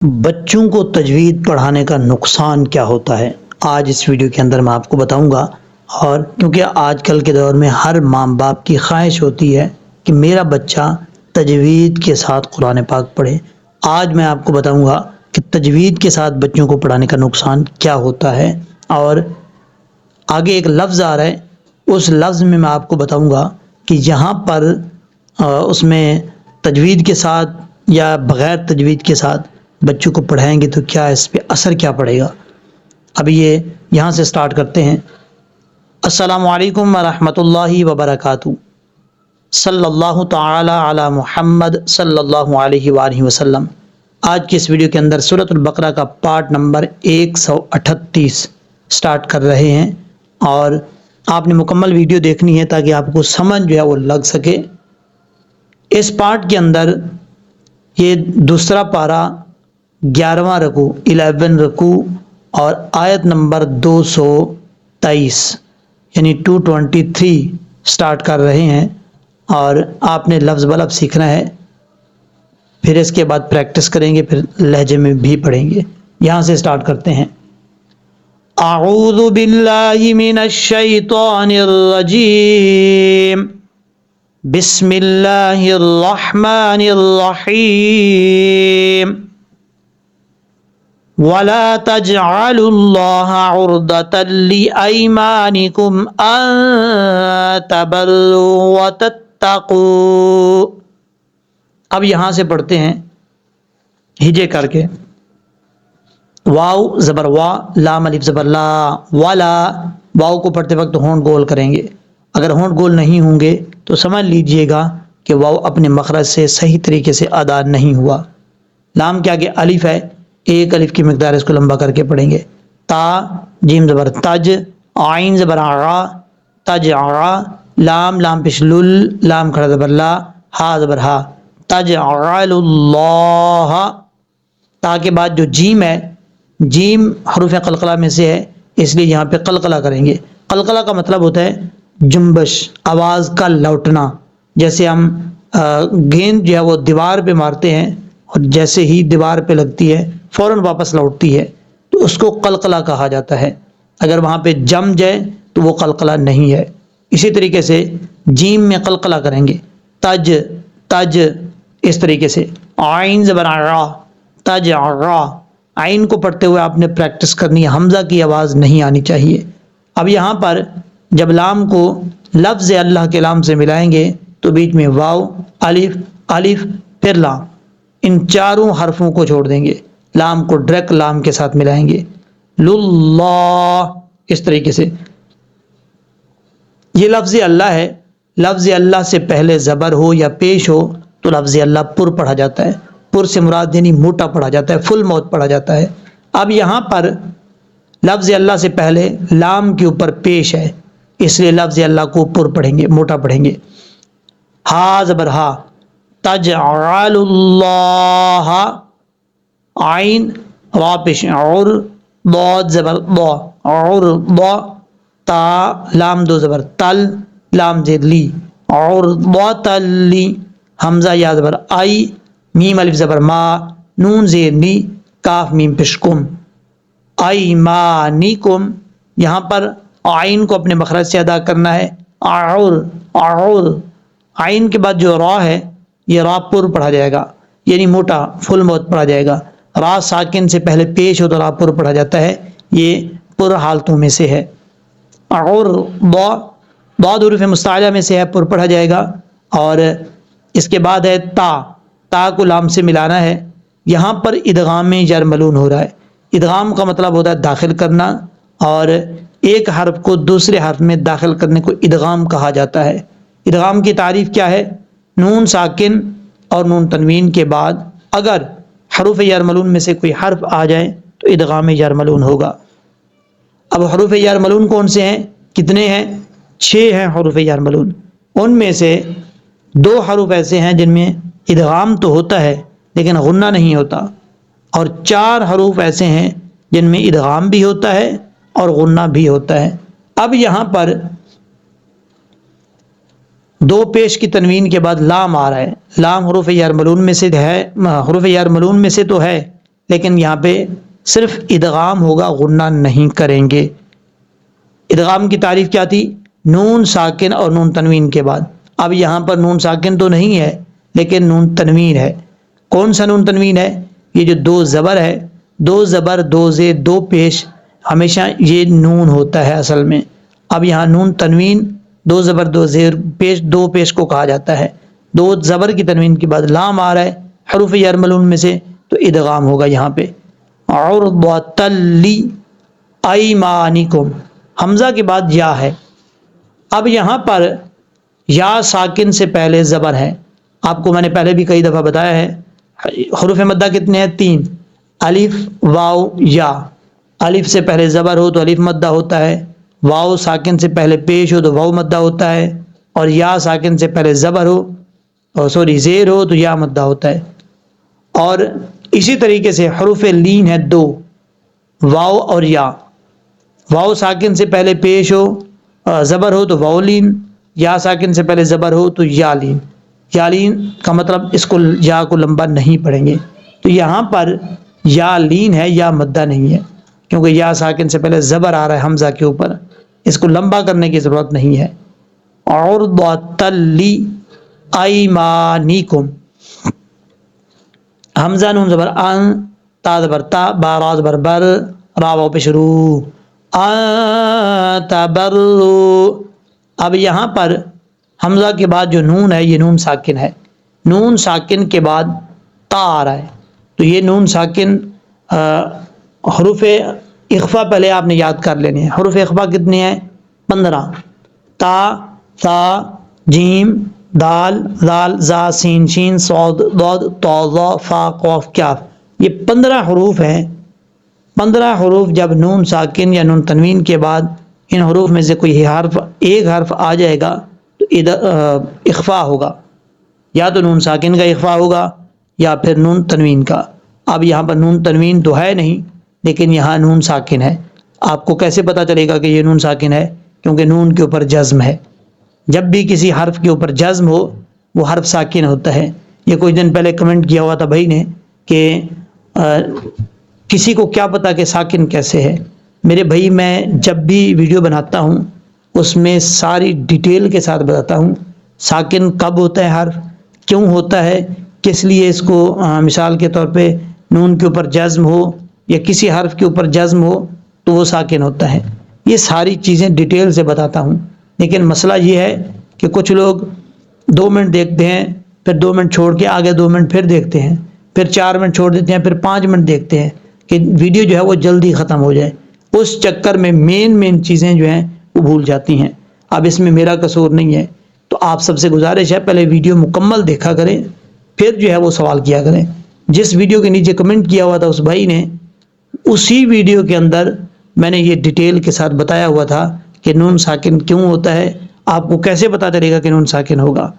بچوں کو تجوید پڑھانے کا نقصان کیا ہوتا ہے، آج اس ویڈیو کے اندر میں آپ کو بتاؤں گا۔ اور کیونکہ آج کل کے دور میں ہر ماں باپ کی خواہش ہوتی ہے کہ میرا بچہ تجوید کے ساتھ قرآن پاک پڑھے، آج میں آپ کو بتاؤں گا کہ تجوید کے ساتھ بچوں کو پڑھانے کا نقصان کیا ہوتا ہے۔ اور آگے ایک لفظ آ رہا ہے، اس لفظ میں آپ کو بتاؤں گا کہ یہاں پر اس میں تجوید کے ساتھ یا بغیر تجوید کے ساتھ بچوں کو پڑھائیں گے تو کیا اس پہ اثر کیا پڑے گا۔ ابھی یہاں سے سٹارٹ کرتے ہیں۔ السلام علیکم ورحمۃ اللہ وبرکاتہ۔ صلی اللہ تعالی علی محمد صلی اللہ علیہ وآلہ وسلم۔ آج کی اس ویڈیو کے اندر سورۃ البقرہ کا پارٹ نمبر 138 سٹارٹ کر رہے ہیں، اور آپ نے مکمل ویڈیو دیکھنی ہے تاکہ آپ کو سمجھ جو ہے وہ لگ سکے۔ اس پارٹ کے اندر یہ دوسرا پارہ 11واں رکوع 11 رکوع اور آیت نمبر 223 یعنی 223 سٹارٹ کر رہے ہیں، اور آپ نے لفظ بلفظ سیکھنا ہے، پھر اس کے بعد پریکٹس کریں گے، پھر لہجے میں بھی پڑھیں گے۔ یہاں سے سٹارٹ کرتے ہیں۔ اعوذ باللہ من الشیطان الرجیم، بسم اللہ الرحمن الرحیم، وَلَا تَجْعَلُوا اللَّهَ عُرْضَةً لِأَيْمَانِكُمْ أَن تَبَرُّوا وَتَتَّقُوا۔ اب یہاں سے پڑھتے ہیں ہجے کر کے۔ واو زبر وا، لام الف زبر لا، والا۔ واو کو پڑھتے وقت ہونٹ گول کریں گے، اگر ہونٹ گول نہیں ہوں گے تو سمجھ لیجئے گا کہ واو اپنے مخرج سے صحیح طریقے سے ادا نہیں ہوا۔ لام کے آگے الف ہے، ایک الف کی مقدار اس کو لمبا کر کے پڑھیں گے۔ تا جیم زبر تج، عین زبر عا، تج عا، لام لام پیش لل، لام کھڑا زبر لا، ہا زبر ہا، تجعل اللہ۔ تا کے بعد جو جیم ہے، جیم حروف قلقلہ میں سے ہے، اس لیے یہاں پہ قلقلہ کریں گے۔ قلقلہ کا مطلب ہوتا ہے جنبش، آواز کا لوٹنا۔ جیسے ہم گیند جو ہے وہ دیوار پہ مارتے ہیں، اور جیسے ہی دیوار پہ لگتی ہے فوراً واپس لوٹتی ہے، تو اس کو قلقلہ کہا جاتا ہے۔ اگر وہاں پہ جم جائے تو وہ قلقلہ نہیں ہے۔ اسی طریقے سے جیم میں قلقلہ کریں گے، تج تج، اس طریقے سے۔ عین زبر عا، تج عا، عین کو پڑھتے ہوئے آپ نے پریکٹس کرنی ہے، حمزہ کی آواز نہیں آنی چاہیے۔ اب یہاں پر جب لام کو لفظ اللہ کے لام سے ملائیں گے تو بیچ میں واو، الف، الف پھر لام، ان چاروں حرفوں کو چھوڑ دیں گے، لام کو ڈائریکٹ لام کے ساتھ ملائیں گے، للہ، اس طریقے سے۔ یہ لفظ اللہ ہے، لفظ اللہ سے پہلے زبر ہو یا پیش ہو تو لفظ اللہ پر پڑھا جاتا ہے۔ پر سے مراد یعنی موٹا پڑھا جاتا ہے، فل ماؤتھ پڑھا جاتا ہے۔ اب یہاں پر لفظ اللہ سے پہلے لام کے اوپر پیش ہے، اس لیے لفظ اللہ کو پر پڑھیں گے، موٹا پڑھیں گے۔ ہا زبر ہا، تجعل اللہ، عین را پیش عور، ضاد زبر ضا، عرضا، تا لام دو زبر تل، لام زیر لی، عرضا لی، حمزہ یا زبر آئی، میم الف زبر ما، نون زیر نی، کاف میم پیش کم، ایمانکم۔ یہاں پر عین کو اپنے مخرج سے ادا کرنا ہے، اعور اعور۔ عین کے بعد جو را ہے یہ را پر پڑھا جائے گا، یعنی موٹا فل ماؤتھ پڑھا جائے گا۔ را ساکن سے پہلے پیش ہو تو را پر پڑھا جاتا ہے، یہ پر حالتوں میں سے ہے۔ اعور ضا، ضاد حروف مستعلیٰ میں سے ہے، پر پڑھا جائے گا۔ اور اس کے بعد ہے تا، تا کو لام سے ملانا ہے۔ یہاں پر ادغام یرملون ہو رہا ہے۔ ادغام کا مطلب ہوتا ہے داخل کرنا، اور ایک حرف کو دوسرے حرف میں داخل کرنے کو ادغام کہا جاتا ہے۔ ادغام کی تعریف کیا ہے؟ نون ساکن اور نون تنوین کے بعد اگر حروف یرملون میں سے کوئی حرف آ جائے تو ادغام یرملون ہوگا۔ اب حروف یرملون کون سے ہیں؟ کتنے ہیں؟ 6 ہیں حروف یرملون۔ ان میں سے 2 حروف ایسے ہیں جن میں ادغام تو ہوتا ہے لیکن غنہ نہیں ہوتا، اور 4 حروف ایسے ہیں جن میں ادغام بھی ہوتا ہے اور غنہ بھی ہوتا ہے۔ اب یہاں پر 2 پیش کی تنوین کے بعد لام آ رہا ہے۔ لام حروف یرملون میں سے ہے، حروف یرملون میں سے تو ہے لیکن یہاں پہ صرف ادغام ہوگا، غنہ نہیں کریں گے۔ ادغام کی تعریف کیا تھی؟ نون ساکن اور نون تنوین کے بعد۔ اب یہاں پر نون ساکن تو نہیں ہے لیکن نون تنوین ہے۔ کون سا نون تنوین ہے؟ یہ جو دو زبر ہے، دو زبر دو زیر دو پیش، ہمیشہ یہ نون ہوتا ہے اصل میں۔ اب یہاں نون تنوین دو زبر دو زیر پیش، دو پیش کو کہا جاتا ہے۔ دو زبر کی تنوین کے بعد لام آ رہا ہے حروف یرملون میں سے، تو ادغام ہوگا یہاں پہ۔ عرضۃ لایمانکم، حمزہ کے بعد یا ہے۔ اب یہاں پر یا ساکن سے پہلے زبر ہے۔ آپ کو میں نے پہلے بھی کئی دفعہ بتایا ہے، حروف مدہ کتنے ہیں؟ 3، الف واو یا۔ الف سے پہلے زبر ہو تو الف مدہ ہوتا ہے، واو ساکن سے پہلے پیش ہو تو واو مدہ ہوتا ہے، اور یا ساکن سے پہلے زبر ہو زیر ہو تو یا مدہ ہوتا ہے۔ اور اسی طریقے سے حروف لین ہے 2، واو اور یا۔ واو ساکن سے پہلے پیش ہو زبر ہو تو واو لین، یا ساکن سے پہلے زبر ہو تو یا لین۔ یا لین کا مطلب اس کو یا کو لمبا نہیں پڑھیں گے، تو یہاں پر یا لین ہے، یا مدہ نہیں ہے، کیونکہ یا ساکن سے پہلے زبر آ رہا ہے حمزہ کے اوپر، اس کو لمبا کرنے کی ضرورت نہیں ہے۔ عرضۃ لایمانکم، حمزہ نون زبر ان، تا زبر تا، با را زبر بر، را واو پہ شروع، ان تبروا۔ اب یہاں پر حمزہ کے بعد جو نون ہے یہ نون ساکن ہے، نون ساکن کے بعد تا آ رہا ہے، تو یہ نون ساکن حروف اخفا پہلے آپ نے یاد کر لینے ہیں۔ حروف اخفا کتنے ہیں؟ 15، تا، ثا، جیم، دال، ذال، زا، سین، شین، صاد، ضاد، طا، ظا، فا، قاف، کاف، یہ 15 حروف ہیں۔ 15 حروف جب نون ساکن یا نون تنوین کے بعد ان حروف میں سے کوئی ایک حرف آ جائے گا تو اخفا ہوگا، یا تو نون ساکن کا اخفا ہوگا یا پھر نون تنوین کا۔ اب یہاں پر نون تنوین تو ہے نہیں لیکن یہاں نون ساکن ہے۔ آپ کو کیسے پتہ چلے گا کہ یہ نون ساکن ہے؟ کیونکہ نون کے اوپر جزم ہے، جب بھی کسی حرف کے اوپر جزم ہو وہ حرف ساکن ہوتا ہے۔ یہ کچھ دن پہلے کمنٹ کیا ہوا تھا بھائی نے کہ کسی کو کیا پتا کہ ساکن کیسے ہے؟ میرے بھائی میں جب بھی ویڈیو بناتا ہوں اس میں ساری ڈیٹیل کے ساتھ بتاتا ہوں ساکن کب ہوتا ہے حرف، کیوں ہوتا ہے، کس لیے اس کو مثال کے طور پہ نون کے اوپر جزم ہو یا کسی حرف کے اوپر جزم ہو تو وہ ساکن ہوتا ہے۔ یہ ساری چیزیں ڈیٹیل سے بتاتا ہوں، لیکن مسئلہ یہ ہے کہ کچھ لوگ 2 منٹ دیکھتے ہیں، پھر 2 منٹ چھوڑ کے آگے 2 منٹ پھر دیکھتے ہیں، پھر 4 منٹ چھوڑ دیتے ہیں، پھر 5 منٹ دیکھتے ہیں کہ ویڈیو جو ہے وہ جلدی ختم ہو جائے۔ اس چکر میں مین چیزیں جو ہیں وہ بھول جاتی ہیں۔ اب اس میں میرا قصور نہیں ہے، تو آپ سب سے گزارش ہے پہلے ویڈیو مکمل دیکھا کریں، پھر جو ہے وہ سوال کیا کریں۔ جس ویڈیو کے نیچے کمنٹ کیا ہوا تھا اس بھائی نے، اسی ویڈیو کے اندر میں نے یہ ڈیٹیل کے ساتھ بتایا ہوا تھا کہ نون ساکن کیوں ہوتا ہے، آپ کو کیسے پتا چلے گا کہ نون ساکن ہوگا۔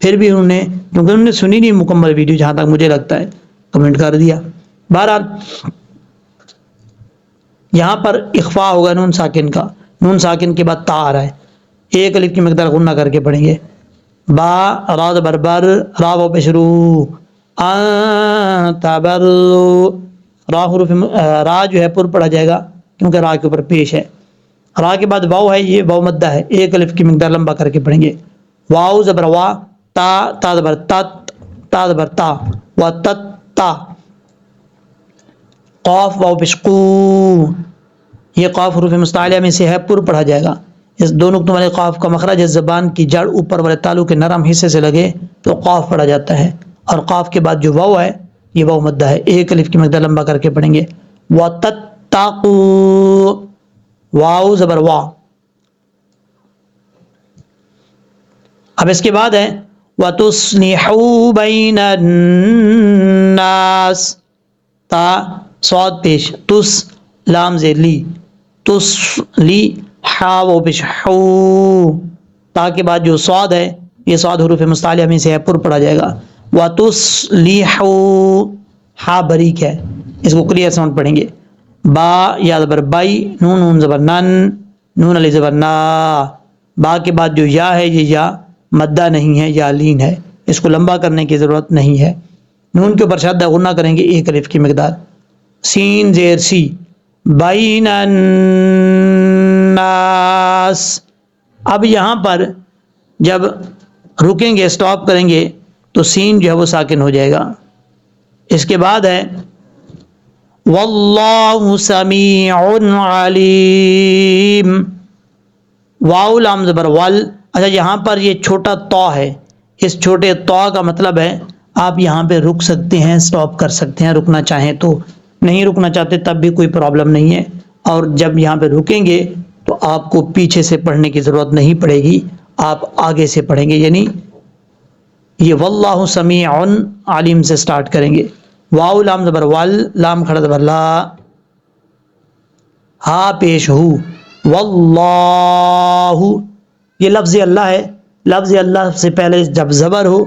پھر بھی کیونکہ انہوں نے سنی نہیں مکمل ویڈیو، جہاں تک مجھے لگتا ہے کمنٹ کر دیا۔ بہرحال یہاں پر اخفا ہوگا نون ساکن کا، نون ساکن کے بعد تا آ رہا ہے، ایک الف کی مقدار غنہ کر کے پڑھیں گے۔ با، را زبر بر، را واو پہ شروع، ان تبروا، را جو ہے پر پڑھا جائے گا کیونکہ را کے اوپر پیش ہے۔ را کے بعد واو ہے، یہ واو مدہ ہے، ایک الف کی مقدار لمبا کر کے پڑھیں گے۔ واو زبر وا، تا، تا زبر تت، تا زبر تا، و تت تا، قاف واو پیش قو، یہ قاف حروف مستعلیہ میں سے ہے، پر پڑھا جائے گا۔ اس دو نقطوں والے قاف کا مخرج اس زبان کی جڑ اوپر والے تالو کے نرم حصے سے لگے تو قاف پڑھا جاتا ہے، اور قاف کے بعد جو واو ہے یہ واو مدہ ہے، ایک الف کی مقدار لمبا کر کے پڑھیں گے۔ وَتَتَّقُوا، واو زبر وا۔ اب اس کے بعد ہے وَتُصْلِحُوا بَيْنَ النَّاسِ، تا صاد پیش، تس لام زیر لی، تس لی، حا واو پیش حو، تا کے بعد جو صاد ہے یہ صاد حروف مستعلیہ میں سے ہے، پر پڑھا جائے گا۔ وَتُصْلِحُوا، حا بریک ہے، اس کو کلیئر ساؤنڈ پڑھیں گے۔ با یا زبر بائی، نون نون زبر نن، نون علی زبر نا، با کے بعد جو یا ہے یہ یا مدہ نہیں ہے، یا لین ہے، اس کو لمبا کرنے کی ضرورت نہیں ہے۔ نون کے اوپر شدہ غنہ کریں گے ایک الف کی مقدار۔ سین زیر سی، بین الناس. اب یہاں پر جب رکیں گے، سٹاپ کریں گے، تو سین جو ہے وہ ساکن ہو جائے گا. اس کے بعد ہے واللہ سمیع علیم. واو لام زبر ول. اچھا یہاں پر یہ چھوٹا تو ہے، اس چھوٹے تو کا مطلب ہے آپ یہاں پہ رک سکتے ہیں، سٹاپ کر سکتے ہیں رکنا چاہیں تو. نہیں رکنا چاہتے تب بھی کوئی پرابلم نہیں ہے. اور جب یہاں پہ رکیں گے تو آپ کو پیچھے سے پڑھنے کی ضرورت نہیں پڑے گی، آپ آگے سے پڑھیں گے. یعنی یہ واللہ سمیع علیم سے سٹارٹ کریں گے. واو لام زبر ول، لام کھڑا زبر لا، ہا پیش ہو، واللہ. یہ لفظ اللہ ہے. لفظ اللہ سے پہلے جب زبر ہو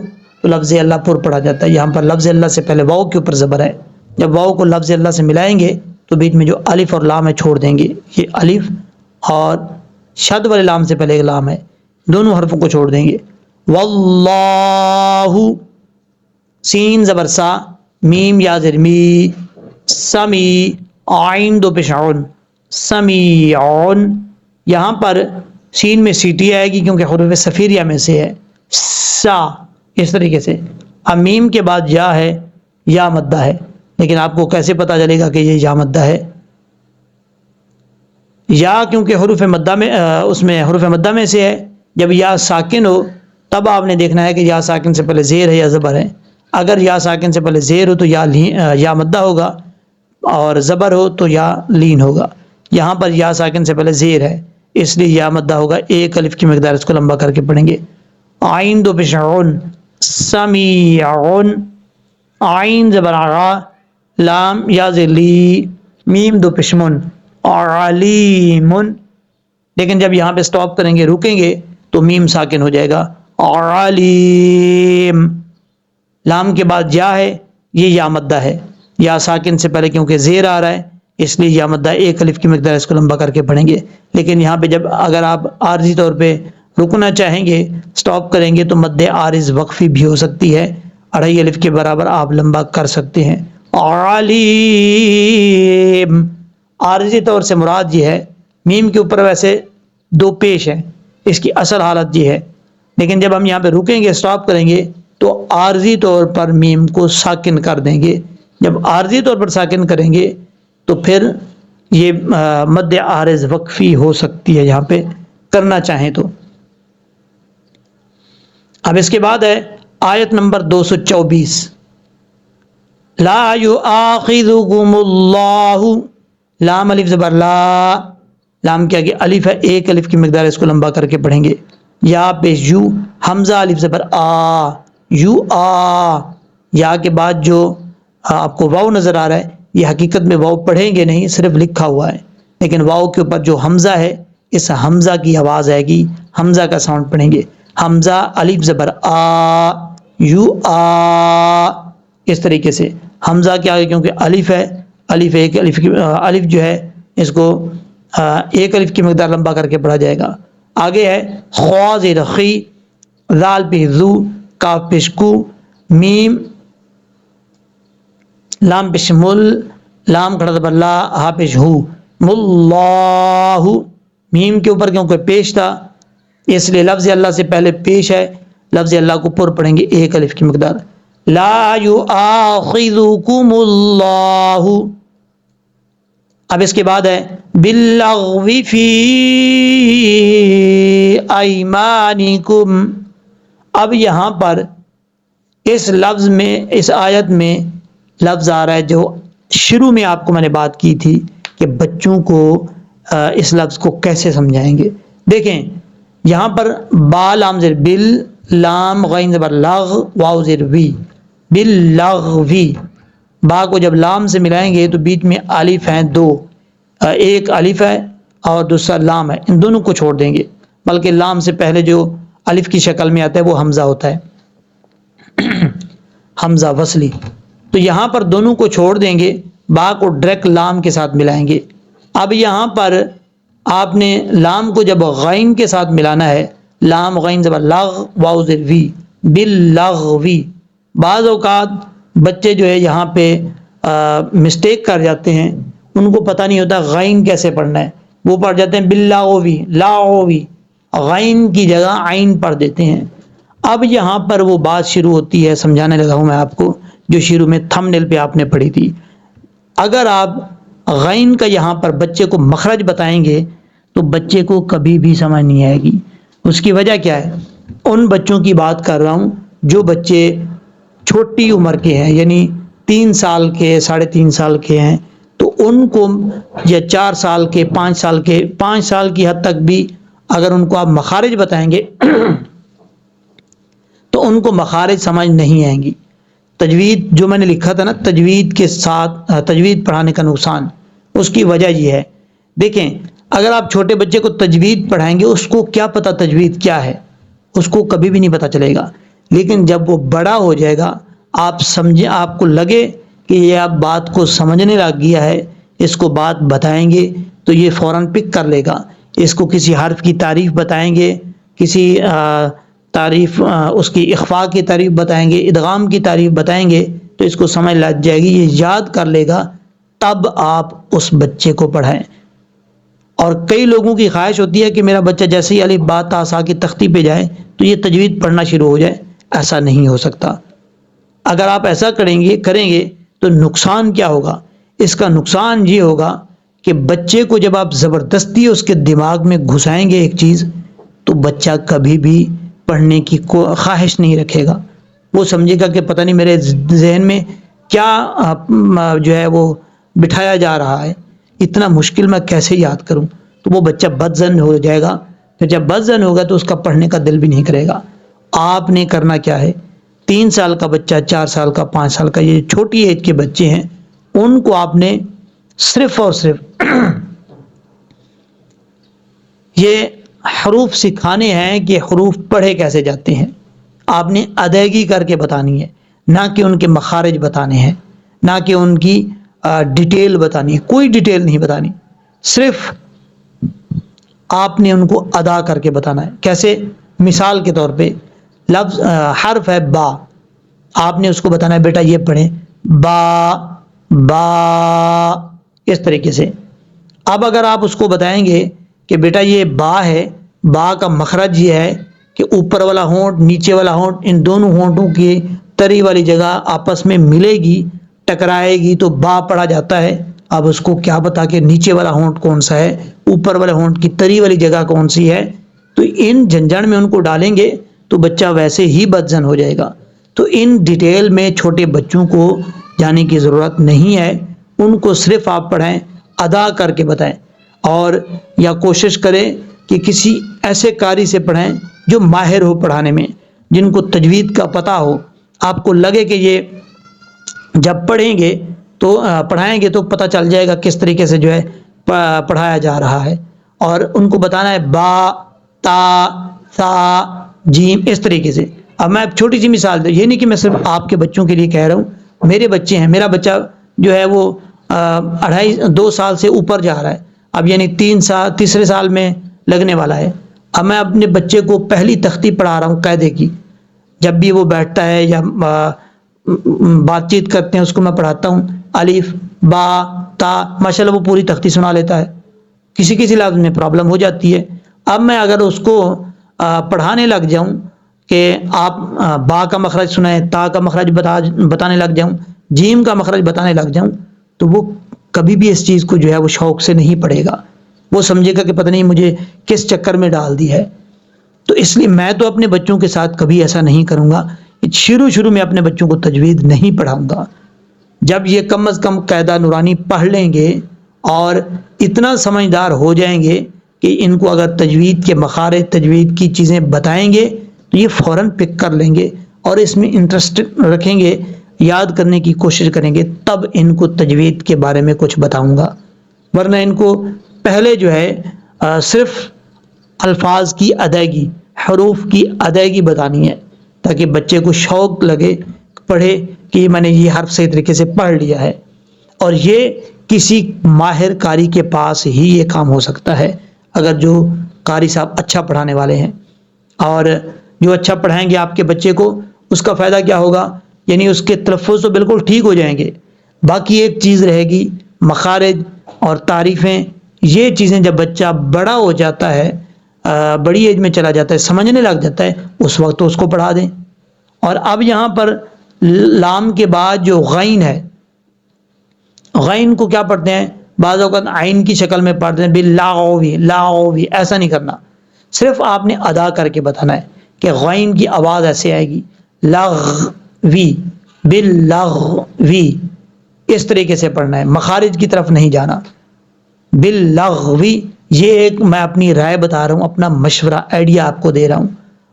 تو لفظ اللہ پر پڑھا جاتا ہے. یہاں پر لفظ اللہ سے پہلے واو کے اوپر زبر ہے. جب واو کو لفظ اللہ سے ملائیں گے تو بیچ میں جو الف اور لام ہے چھوڑ دیں گے. یہ الف اور شد والے لام سے پہلے ایک لام ہے، دونوں حرفوں کو چھوڑ دیں گے. واللہ، سین زبر سا، میم یا زر می، سمی، عین دو پشعون، سمیعون. یہاں پر سین میں سیٹی آئے گی کیونکہ حروف صفیریہ میں سے ہے. سا، اس طریقے سے. اب میم کے بعد یا ہے، یا مدہ ہے، لیکن آپ کو کیسے پتا چلے گا کہ یہ یا مدہ ہے؟ یا کیونکہ حروف مدہ میں اس میں حروف مدہ میں سے ہے. جب یا ساکن ہو تب آپ نے دیکھنا ہے کہ یا ساکن سے پہلے زیر ہے یا زبر ہے. اگر یا ساکن سے پہلے زیر ہو تو یا مدہ ہوگا، اور زبر ہو تو یا لین ہوگا. یہاں پر یا ساکن سے پہلے زیر ہے اس لیے یا مدہ ہوگا. ایک الف کی مقدار اس کو لمبا کر کے پڑھیں گے. عین دو پشعون، سمیعون، عین زبر عا، لام یا زیر لی، میم دو پشمن، علیم. لیکن جب یہاں پہ سٹاپ کریں گے، رکیں گے، تو میم ساکن ہو جائے گا. علیم. لام کے بعد یا ہے، یہ یا مدہ ہے. یا ساکن سے پہلے کیونکہ زیر آ رہا ہے اس لیے یا مدہ ایک الف کی مقدار اس کو لمبا کر کے پڑھیں گے. لیکن یہاں پہ جب اگر آپ عارضی طور پہ رکنا چاہیں گے، سٹاپ کریں گے، تو مد عارض وقفی بھی ہو سکتی ہے. 2.5 الف کے برابر آپ لمبا کر سکتے ہیں. علیم. عارضی طور سے مراد یہ ہے، میم کے اوپر ویسے 2 پیش ہے، اس کی اصل حالت یہ ہے. لیکن جب ہم یہاں پہ رکیں گے، سٹاپ کریں گے، تو عارضی طور پر میم کو ساکن کر دیں گے. جب عارضی طور پر ساکن کریں گے تو پھر یہ مد عارض وقفی ہو سکتی ہے یہاں پہ کرنا چاہیں تو. اب اس کے بعد ہے آیت نمبر 224. لا یؤاخذکم اللہ، لام الف زبر لا، لام کے آگے الف ہے، ایک الف کی مقدار اس کو لمبا کر کے پڑھیں گے. یا پیش یو، حمزہ الف زبر آ، یو آ. یا کے بعد جو آپ کو واو نظر آ رہا ہے، یہ حقیقت میں واو پڑھیں گے نہیں، صرف لکھا ہوا ہے. لیکن واو کے اوپر جو حمزہ ہے، اس حمزہ کی آواز آئے گی، حمزہ کا ساؤنڈ پڑھیں گے. حمزہ الف زبر آ، یو آ. اس طریقے سے حمزہ کے آگے کیونکہ الف ہے، الف ایک الف کی الف جو ہے اس کو ایک الف کی مقدار لمبا کر کے پڑھا جائے گا. آگے ہے خوا زیر خی، ذال پہ ذو، کاف پیش کو، میم لام پیش مل، لام کھڑا زبر لا، ہا پیش ہو، ملہ. میم کے اوپر کیونکہ پیش تھا اس لیے لفظ اللہ سے پہلے پیش ہے، لفظ اللہ کو پر پڑھیں گے ایک الف کی مقدار. لا یؤاخذکم اللہ. اب اس کے بعد ہے باللغو فی ایمانکم. اب یہاں پر اس لفظ میں، اس آیت میں لفظ آ رہا ہے جو شروع میں آپ کو میں نے بات کی تھی کہ بچوں کو اس لفظ کو کیسے سمجھائیں گے. دیکھیں یہاں پر با لام زیر بل، لام غین زبر لغ، واو زیر وی، باللغوی. با کو جب لام سے ملائیں گے تو بیچ میں الف ہیں 2، ایک الف ہے اور دوسرا لام ہے، ان دونوں کو چھوڑ دیں گے. بلکہ لام سے پہلے جو الف کی شکل میں آتا ہے وہ حمزہ ہوتا ہے، حمزہ وصلی. تو یہاں پر دونوں کو چھوڑ دیں گے، با کو ڈائریکٹ لام کے ساتھ ملائیں گے. اب یہاں پر آپ نے لام کو جب غین کے ساتھ ملانا ہے، لام غین زبر لغ، واو زیر وی، باللغوی. بعض اوقات بچے جو ہے یہاں پہ مسٹیک کر جاتے ہیں، ان کو پتہ نہیں ہوتا غین کیسے پڑھنا ہے، وہ پڑھ جاتے ہیں باللاغوی، لاغوی، غین کی جگہ عین پڑھ دیتے ہیں۔ اب یہاں پر وہ بات شروع ہوتی ہے، سمجھانے لگا ہوں میں آپ کو، جو شروع میں تھم نیل پہ آپ نے پڑھی تھی۔ اگر آپ غین کا یہاں پر بچے کو مخرج بتائیں گے تو بچے کو کبھی بھی سمجھ نہیں آئے گی۔ اس کی وجہ کیا ہے؟ ان بچوں کی بات کر رہا ہوں جو بچے چھوٹی عمر کے ہیں، یعنی 3 سال کے، 3.5 سال کے ہیں، تو ان کو، یا 4 سال کے، 5 سال کے، 5 سال کی حد تک بھی اگر ان کو آپ مخارج بتائیں گے تو ان کو مخارج سمجھ نہیں آئیں گی۔ تجوید جو میں نے لکھا تھا نا، تجوید کے ساتھ تجوید پڑھانے کا نقصان، اس کی وجہ یہ ہے، دیکھیں اگر آپ چھوٹے بچے کو تجوید پڑھائیں گے، اس کو کیا پتہ تجوید کیا ہے، اس کو کبھی بھی نہیں پتہ چلے گا۔ لیکن جب وہ بڑا ہو جائے گا، آپ سمجھیں، آپ کو لگے کہ یہ آپ بات کو سمجھنے لگ گیا ہے، اس کو بات بتائیں گے تو یہ فوراً پک کر لے گا۔ اس کو کسی حرف کی تعریف بتائیں گے، کسی تعریف، اس کی اخفاء کی تعریف بتائیں گے، ادغام کی تعریف بتائیں گے تو اس کو سمجھ لگ جائے گی، یہ یاد کر لے گا، تب آپ اس بچے کو پڑھائیں۔ اور کئی لوگوں کی خواہش ہوتی ہے کہ میرا بچہ جیسے ہی الف با تا سا کی تختی پہ جائے تو یہ تجوید پڑھنا شروع ہو جائے۔ ایسا نہیں ہو سکتا۔ اگر آپ ایسا کریں گے تو نقصان کیا ہوگا؟ اس کا نقصان یہ ہوگا کہ بچے کو جب آپ زبردستی اس کے دماغ میں گھسائیں گے ایک چیز، تو بچہ کبھی بھی پڑھنے کی خواہش نہیں رکھے گا۔ وہ سمجھے گا کہ پتہ نہیں میرے ذہن میں کیا جو ہے وہ بٹھایا جا رہا ہے، اتنا مشکل میں کیسے یاد کروں، تو وہ بچہ بدظن ہو جائے گا۔ پھر جب بدظن ہوگا تو اس کا پڑھنے کا دل بھی نہیں کرے گا۔ آپ نے کرنا کیا ہے، 3 سال کا بچہ، 4 سال کا، 5 سال کا، یہ چھوٹی ایج کے بچے ہیں، ان کو آپ نے صرف اور صرف یہ حروف سکھانے ہیں کہ حروف پڑھے کیسے جاتے ہیں۔ آپ نے ادائیگی کر کے بتانی ہے، نہ کہ ان کے مخارج بتانے ہیں، نہ کہ ان کی ڈیٹیل بتانی ہے، کوئی ڈیٹیل نہیں بتانی، صرف آپ نے ان کو ادا کر کے بتانا ہے۔ کیسے؟ مثال کے طور پہ لفظ، حرف ہے با، آپ نے اس کو بتانا ہے بیٹا یہ پڑھیں با، با، اس طریقے سے۔ اب اگر آپ اس کو بتائیں گے کہ بیٹا یہ با ہے، با کا مخرج یہ ہے کہ اوپر والا ہونٹ، نیچے والا ہونٹ، ان دونوں ہونٹوں کی تری والی جگہ آپس میں ملے گی، ٹکرائے گی تو با پڑھا جاتا ہے۔ اب اس کو کیا بتا کہ نیچے والا ہونٹ کون سا ہے، اوپر والے ہونٹ کی تری والی جگہ کون سی ہے، تو ان جھنجھڑ میں ان کو ڈالیں گے تو بچہ ویسے ہی بدظن ہو جائے گا۔ تو ان ڈیٹیل میں چھوٹے بچوں کو جانے کی ضرورت نہیں ہے، ان کو صرف آپ پڑھائیں، ادا کر کے بتائیں، اور یا کوشش کریں کہ کسی ایسے قاری سے پڑھائیں جو ماہر ہو پڑھانے میں، جن کو تجوید کا پتہ ہو، آپ کو لگے کہ یہ جب پڑھیں گے تو پڑھائیں گے تو پتہ چل جائے گا کس طریقے سے جو ہے پڑھایا جا رہا ہے، اور ان کو بتانا ہے با، تا، سا، جیم، اس طریقے سے۔ اب میں چھوٹی سی مثال دوں، یہ نہیں کہ میں صرف آپ کے بچوں کے لیے کہہ رہا ہوں، میرے بچے ہیں، میرا بچہ جو ہے وہ 2.5 سال سے اوپر جا رہا ہے، اب یعنی 3 سال میں لگنے والا ہے۔ اب میں اپنے بچے کو پہلی تختی پڑھا رہا ہوں قاعدے کی، جب بھی وہ بیٹھتا ہے یا بات چیت کرتے ہیں اس کو میں پڑھاتا ہوں، الف با تا، ماشاءاللہ وہ پوری تختی سنا لیتا ہے، کسی کسی لفظ میں پرابلم ہو جاتی ہے۔ اب میں اگر اس کو پڑھانے لگ جاؤں کہ آپ با کا مخرج سنائیں، تا کا مخرج بتانے لگ جاؤں، جیم کا مخرج بتانے لگ جاؤں، تو وہ کبھی بھی اس چیز کو جو ہے وہ شوق سے نہیں پڑھے گا، وہ سمجھے گا کہ پتہ نہیں مجھے کس چکر میں ڈال دی ہے۔ تو اس لیے میں تو اپنے بچوں کے ساتھ کبھی ایسا نہیں کروں گا، شروع میں اپنے بچوں کو تجوید نہیں پڑھاؤں گا۔ جب یہ کم از کم قاعدہ نورانی پڑھ لیں گے اور اتنا سمجھدار ہو جائیں گے کہ ان کو اگر تجوید کے مخارج، تجوید کی چیزیں بتائیں گے تو یہ فوراً پک کر لیں گے اور اس میں انٹرسٹ رکھیں گے، یاد کرنے کی کوشش کریں گے، تب ان کو تجوید کے بارے میں کچھ بتاؤں گا۔ ورنہ ان کو پہلے جو ہے صرف الفاظ کی ادائیگی، حروف کی ادائیگی بتانی ہے، تاکہ بچے کو شوق لگے، پڑھے کہ میں نے یہ حرف صحیح طریقے سے پڑھ لیا ہے۔ اور یہ کسی ماہر قاری کے پاس ہی یہ کام ہو سکتا ہے، اگر جو قاری صاحب اچھا پڑھانے والے ہیں، اور جو اچھا پڑھائیں گے آپ کے بچے کو، اس کا فائدہ کیا ہوگا، یعنی اس کے تلفظ تو بالکل ٹھیک ہو جائیں گے، باقی ایک چیز رہے گی مخارج اور تعریفیں. یہ چیزیں جب بچہ بڑا ہو جاتا ہے، بڑی ایج میں چلا جاتا ہے، سمجھنے لگ جاتا ہے، اس وقت تو اس کو پڑھا دیں. اور اب یہاں پر لام کے بعد جو غین ہے، غین کو کیا پڑھتے ہیں؟ بعض اوقات عین کی شکل میں پڑھتے ہیں باللغوی، لاغوی. ایسا نہیں کرنا، صرف آپ نے ادا کر کے بتانا ہے کہ غین کی آواز ایسے آئے گی لغوی، باللغوی. اس طریقے سے پڑھنا ہے، مخارج کی طرف نہیں جانا. باللغوی یہ ایک میں اپنی رائے بتا رہا ہوں، اپنا مشورہ، آئیڈیا آپ کو دے رہا ہوں.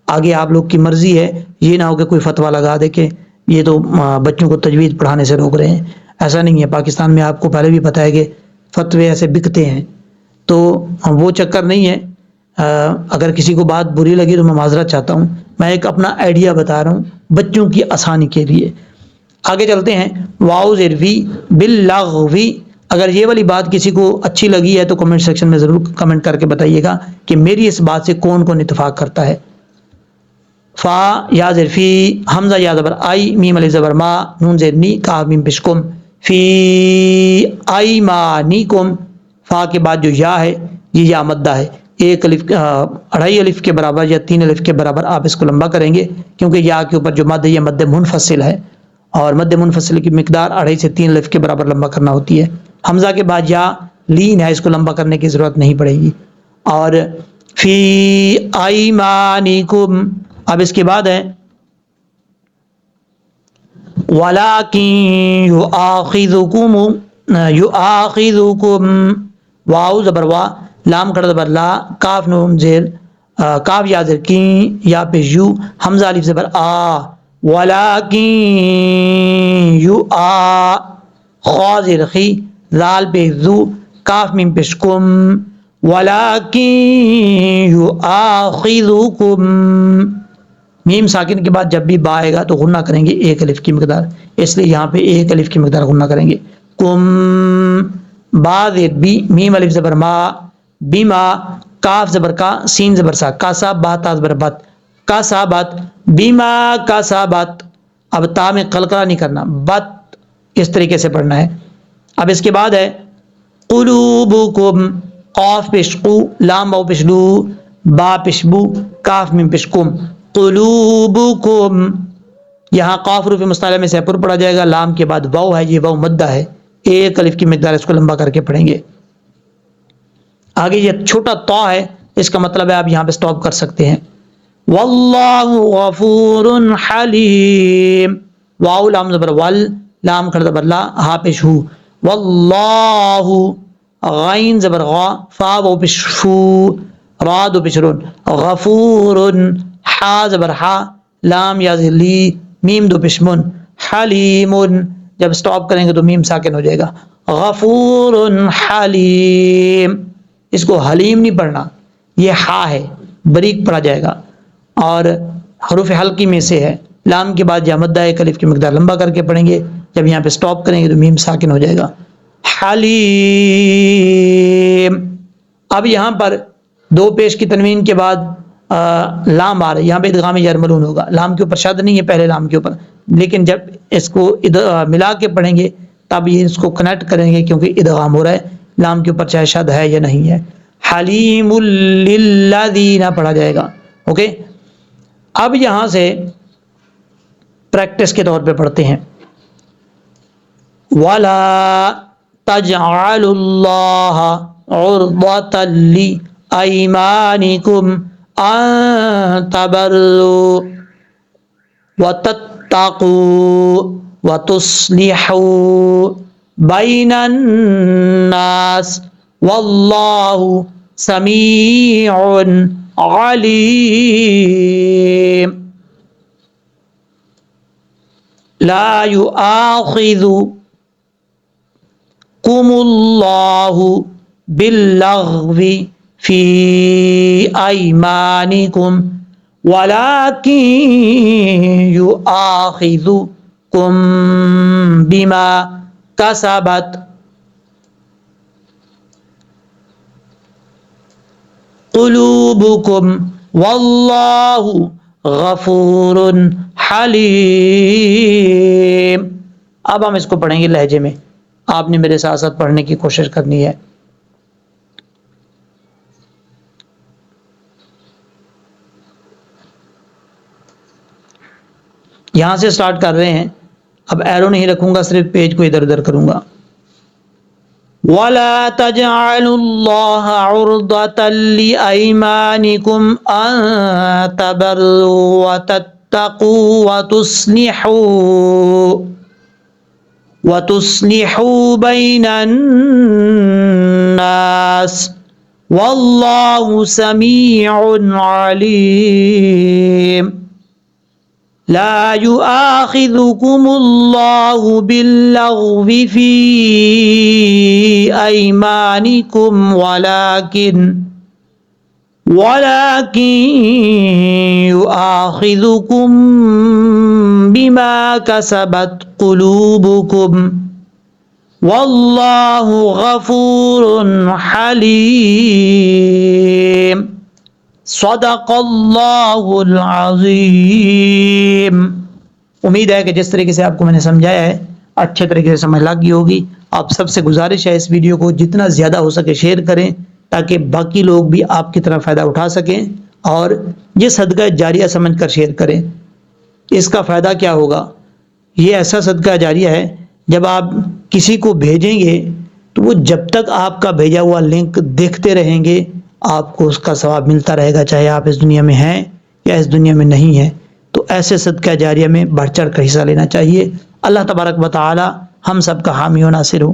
آگے آپ لوگ کی مرضی ہے، یہ نہ ہو کہ کوئی فتویٰ لگا دے کہ یہ تو بچوں کو تجوید پڑھانے سے روک رہے ہیں. ایسا نہیں ہے. پاکستان میں آپ کو پہلے بھی پتہ ہے کہ فتوے ایسے بکتے ہیں، تو وہ چکر نہیں ہے. اگر کسی کو بات بری لگی تو میں معذرت چاہتا ہوں. میں ایک اپنا آئیڈیا بتا رہا ہوں بچوں کی آسانی کے لیے. آگے چلتے ہیں. واو زیر وی باللغوی. اگر یہ والی بات کسی کو اچھی لگی ہے تو کمنٹ سیکشن میں ضرور کمنٹ کر کے بتائیے گا کہ میری اس بات سے کون کون اتفاق کرتا ہے. فا یا زیر فی، حمزہ یا زبر آئی، میم الف زبر ما، نون زیر نی، کاف میم پیش کم. فی ایمانکم، فا کے بعد جو یا ہے یہ یا مدہ ہے. ایک الف، 2.5 الف کے برابر یا 3 الف کے برابر آپ اس کو لمبا کریں گے، کیونکہ یا کے اوپر جو مد ہے یہ مد منفصل ہے، اور مد منفصل کی مقدار 2.5 سے 3 الف کے برابر لمبا کرنا ہوتی ہے. حمزہ کے بعد یا لین ہے، اس کو لمبا کرنے کی ضرورت نہیں پڑے گی. اور فی ایمانکم، اب اس کے بعد ہے وَلَٰكِن يُؤَاخِذُكُمْ، واو زبر وا، لام کڑ زبر لا، کاف نون زیر، کاف یا زیر کی، یا پیش یو، حمزہ الف زبر آ، وَلَٰكِن خا زیر خی، زال پیش ذو، کاف میم پیش کم، وَلَٰكِن يُؤَاخِذُكُمْ. میم ساکن کے بعد جب بھی با آئے گا تو غنہ کریں گے 1 الف کی مقدار، اس لیے یہاں پہ 1 الف کی مقدار غنہ کریں گے. کم، با زیر بی، میم الف زبر ما، بیما، کاف زبر کا، سین زبر سا، کا سا با تا زبر بت، کا سا بت، بیما کا سا بت. اب تا میں قلقلہ نہیں کرنا، بت اس طریقے سے پڑھنا ہے. اب اس کے بعد ہے قلوبکم، قاف پیش قو، لام باؤ پیش لو، با پیش بو، کاف میم پیش کم. قلوبکم، یہاں قاف حروف مستعلیٰ میں سے پر پڑھا جائے گا. لام کے بعد واو ہے، یہ واو مدہ ہے، 1 الف کی مقدار، اس کو لمبا کر کے پڑھیں گے. آگے یہ چھوٹا تا ہے، اس کا مطلب ہے آپ یہاں پہ سٹاپ کر سکتے ہیں. واللہ غفور حلیم، واو لام زبر ول، لام کھڑ زبر لا، ہا پیش ہو، واللہ، غین زبر غا، فا واو پیش فو، را دو پیش رون، غفور، حا زبر حا، لام یا لی، میم دو پیش من، حلیم. جب سٹاپ کریں گے تو میم ساکن ہو جائے گا. غفور حلیم، اس کو حلیم نہیں پڑھنا، یہ ہا ہے، بریک پڑھا جائے گا، اور حروف حلقی میں سے ہے. لام کے بعد یا مدہ 1 الف کی مقدار لمبا کر کے پڑھیں گے. جب یہاں پہ سٹاپ کریں گے تو میم ساکن ہو جائے گا. حلیم. اب یہاں پر 2 پیش کی تنوین کے بعد لام آ رہا ہے، یہاں پہ ادغام یرملون ہوگا. لام کے اوپر شد نہیں ہے پہلے لام کے اوپر، لیکن جب اس کو ملا کے پڑھیں گے تب یہ اس کو کنیکٹ کریں گے، کیونکہ ادغام ہو رہا ہے لام کے اوپر، چاہے شد ہے یا نہیں ہے. حلیم للذین پڑھا جائے گا. اوکے، اب یہاں سے پریکٹس کے طور پہ پڑھتے ہیں. وَلَا تَجْعَلُوا اللَّهَ عُرْضَةً لِأَيْمَانِكُمْ أَن تَبَرُّوا وَتَتَّقُوا وَتُصْلِحُوا بَيْنَ النَّاسِ وَاللَّهُ سَمِيعٌ عَلِيمٌ. لا يؤاخذكم الله باللغو في أيمانكم ولكن يؤاخذكم بما كسبت قلوبكم والله غفور حلیم. اب ہم اس کو پڑھیں گے لہجے میں، آپ نے میرے ساتھ ساتھ پڑھنے کی کوشش کرنی ہے۔ یہاں سے سٹارٹ کر رہے ہیں، اب ایرو نہیں رکھوں گا، صرف پیج کو ادھر ادھر کروں گا۔ وَلَا تَجْعَلُوا اللَّهَ عُرْضَةً لِأَيْمَانِكُمْ أَن تَبَرُّوا وَتَتَّقُوا وَتُصْلِحُوا بَيْنَ النَّاسِ وَاللَّهُ سَمِيعٌ عَلِيمٌ۔ لا يؤاخذكم الله باللغو في أيمانكم ولكن يؤاخذكم بما كسبت قلوبكم والله غفور حليم۔ صدق اللہ العظیم۔ امید ہے کہ جس طریقے سے آپ کو میں نے سمجھایا ہے اچھے طریقے سے سمجھ لگ گئی ہوگی۔ آپ سب سے گزارش ہے اس ویڈیو کو جتنا زیادہ ہو سکے شیئر کریں تاکہ باقی لوگ بھی آپ کی طرح فائدہ اٹھا سکیں، اور یہ صدقہ جاریہ سمجھ کر شیئر کریں۔ اس کا فائدہ کیا ہوگا؟ یہ ایسا صدقہ جاریہ ہے، جب آپ کسی کو بھیجیں گے تو وہ جب تک آپ کا بھیجا ہوا لنک دیکھتے رہیں گے آپ کو اس کا ثواب ملتا رہے گا، چاہے آپ اس دنیا میں ہیں یا اس دنیا میں نہیں ہیں۔ تو ایسے صدقہ جاریہ میں بڑھ چڑھ کر حصہ لینا چاہیے۔ اللہ تبارک و تعالی ہم سب کا حامی و ناصر ہو۔